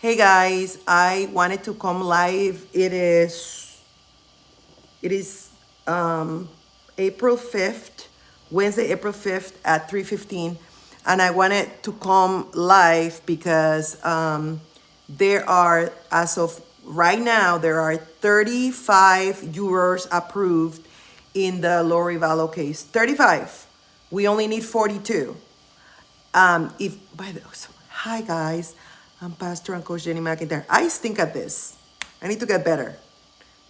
Hey guys, I wanted to come live. It is April 5th, Wednesday, April 5th at 3:15, and I wanted to come live because there are, as of right now, there are 35 jurors approved in the Lori Vallow case. 35. We only need 42. If by the so, Hi guys, I'm Pastor and Coach Jenny McIntyre. I stink at this. I need to get better.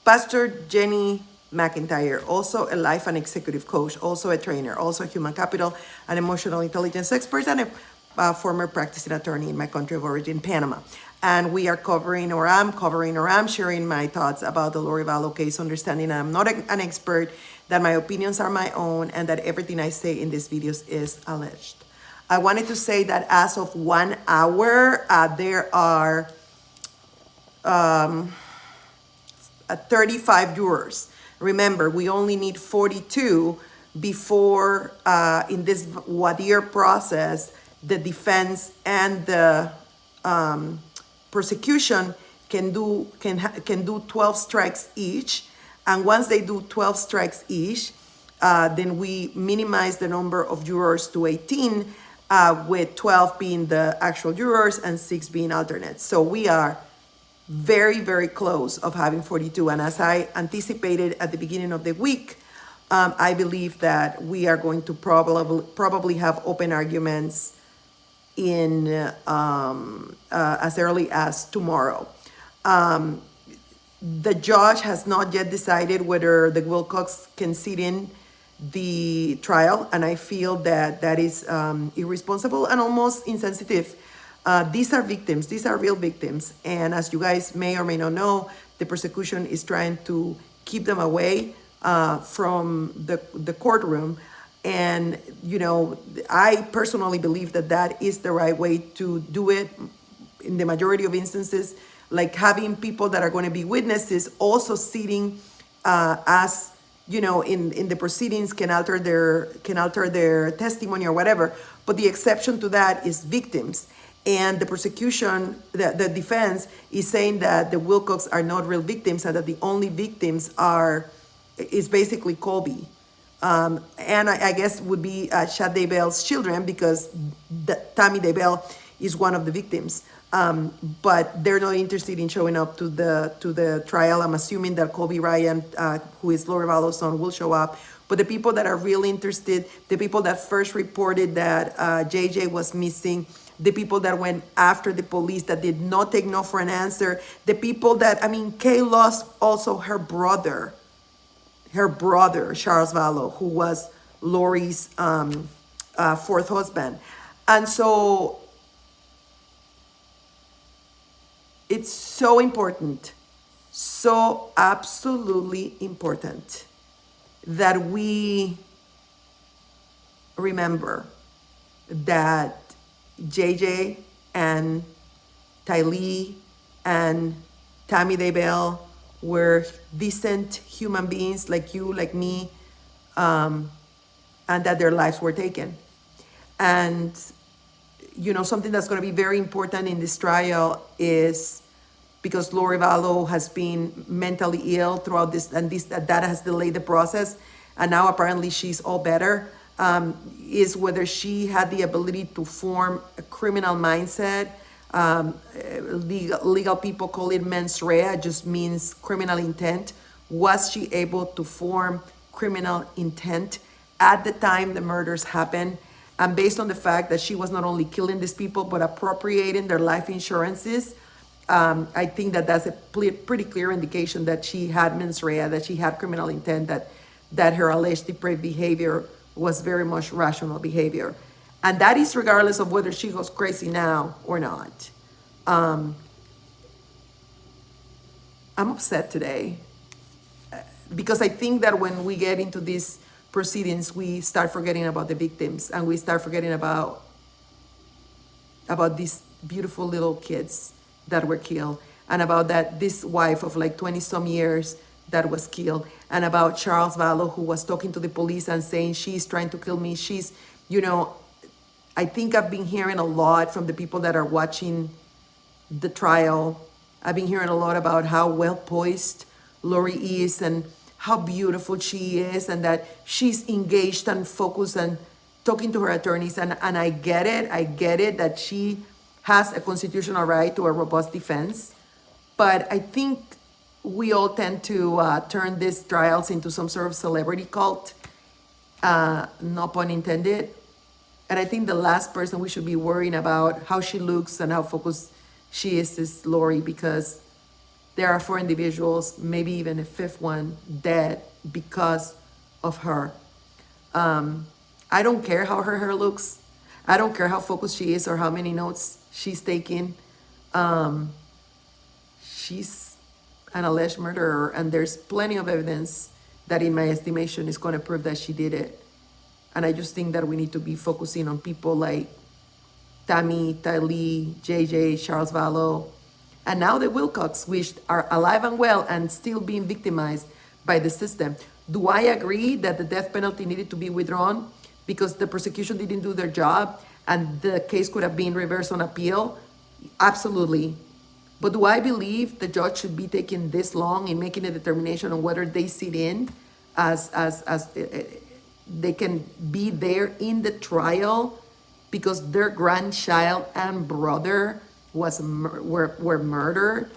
Pastor Jenny McIntyre, also a life and executive coach, also a trainer, also a human capital and emotional intelligence expert, and a former practicing attorney in my country of origin, Panama. And we are I'm sharing my thoughts about the Lori Vallow case, understanding I'm not an expert, that my opinions are my own, and that everything I say in these videos is alleged. I wanted to say that as of 1 hour, there are 35 jurors. Remember, we only need 42 before, in this voir dire process, the defense and the prosecution can do 12 strikes each. And once they do 12 strikes each, then we minimize the number of jurors to 18, with 12 being the actual jurors and 6 being alternates. So we are very, very close of having 42. And as I anticipated at the beginning of the week, I believe that we are going to probably have open arguments in as early as tomorrow. The judge has not yet decided whether the Wilcox can sit in the trial, and I feel that that is irresponsible and almost insensitive. These are victims, these are real victims, and as you guys may or may not know, the prosecution is trying to keep them away from the courtroom. And, I personally believe that that is the right way to do it in the majority of instances, like having people that are going to be witnesses also sitting as in the proceedings can alter their testimony or whatever. But the exception to that is victims. And the prosecution, the defense is saying that the Wilcox are not real victims, and that the only victims is basically Colby. And I guess would be Chad Daybell's children, because Tammy Daybell is one of the victims. But they're not interested in showing up to the trial. I'm assuming that Colby Ryan, who is Lori Vallow's son, will show up. But the people that are really interested, the people that first reported that JJ was missing, the people that went after the police that did not take no for an answer, the people that, Kay lost also her brother, Charles Vallow, who was Lori's fourth husband. And so it's so important, so absolutely important, that we remember that JJ and Tylee and Tammy Daybell were decent human beings like you, like me, and that their lives were taken. And, something that's going to be very important in this trial is, because Lori Vallow has been mentally ill throughout this, and that has delayed the process, and now apparently she's all better, is whether she had the ability to form a criminal mindset. Legal people call it mens rea, just means criminal intent. Was she able to form criminal intent at the time the murders happened? And based on the fact that she was not only killing these people, but appropriating their life insurances, I think that that's a pretty clear indication that she had mens rea, that she had criminal intent, that her alleged depraved behavior was very much rational behavior. And that is regardless of whether she goes crazy now or not. I'm upset today because I think that when we get into these proceedings, we start forgetting about the victims, and we start forgetting about these beautiful little kids that were killed, and about this wife of like 20 some years that was killed, and about Charles Vallow, who was talking to the police and saying, she's trying to kill me. I think I've been hearing a lot from the people that are watching the trial. I've been hearing a lot about how well poised Lori is and how beautiful she is, and that she's engaged and focused and talking to her attorneys. And I get it. I get it that she has a constitutional right to a robust defense. But I think we all tend to turn these trials into some sort of celebrity cult, no pun intended. And I think the last person we should be worrying about how she looks and how focused she is Lori, because there are 4 individuals, maybe even a 5th one, dead because of her. I don't care how her hair looks. I don't care how focused she is or how many notes she's taking. She's an alleged murderer, and there's plenty of evidence that, in my estimation, is going to prove that she did it. And I just think that we need to be focusing on people like Tammy, Tylee, JJ, Charles Vallow, and now the Wilcox, which are alive and well and still being victimized by the system. Do I agree that the death penalty needed to be withdrawn because the prosecution didn't do their job and the case could have been reversed on appeal? Absolutely. But do I believe the judge should be taking this long in making a determination on whether they sit in as they can be there in the trial because their grandchild and brother were murdered?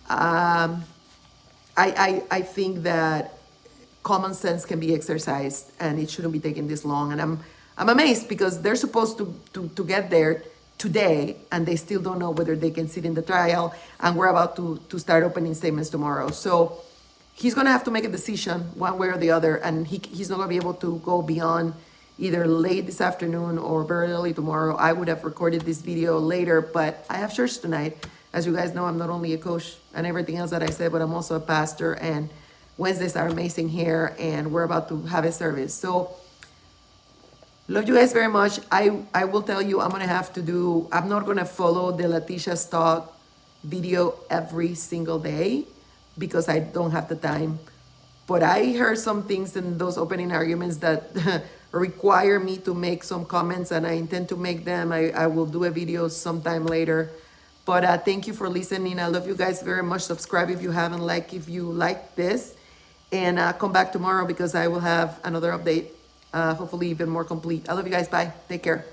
I think that common sense can be exercised and it shouldn't be taking this long. And I'm amazed because they're supposed to get there today and they still don't know whether they can sit in the trial, and we're about to start opening statements tomorrow. So he's gonna have to make a decision one way or the other, and he's not gonna be able to go beyond either late this afternoon or very early tomorrow. I would have recorded this video later, but I have church tonight. As you guys know, I'm not only a coach and everything else that I said, but I'm also a pastor, and Wednesdays are amazing here, and we're about to have a service. So love you guys very much. I will tell you, I'm not gonna follow the Letitia Stock video every single day because I don't have the time. But I heard some things in those opening arguments that require me to make some comments, and I intend to make them. I will do a video sometime later. But thank you for listening. I love you guys very much. Subscribe if you haven't, if you like this. And come back tomorrow because I will have another update, hopefully even more complete. I love you guys. Bye. Take care.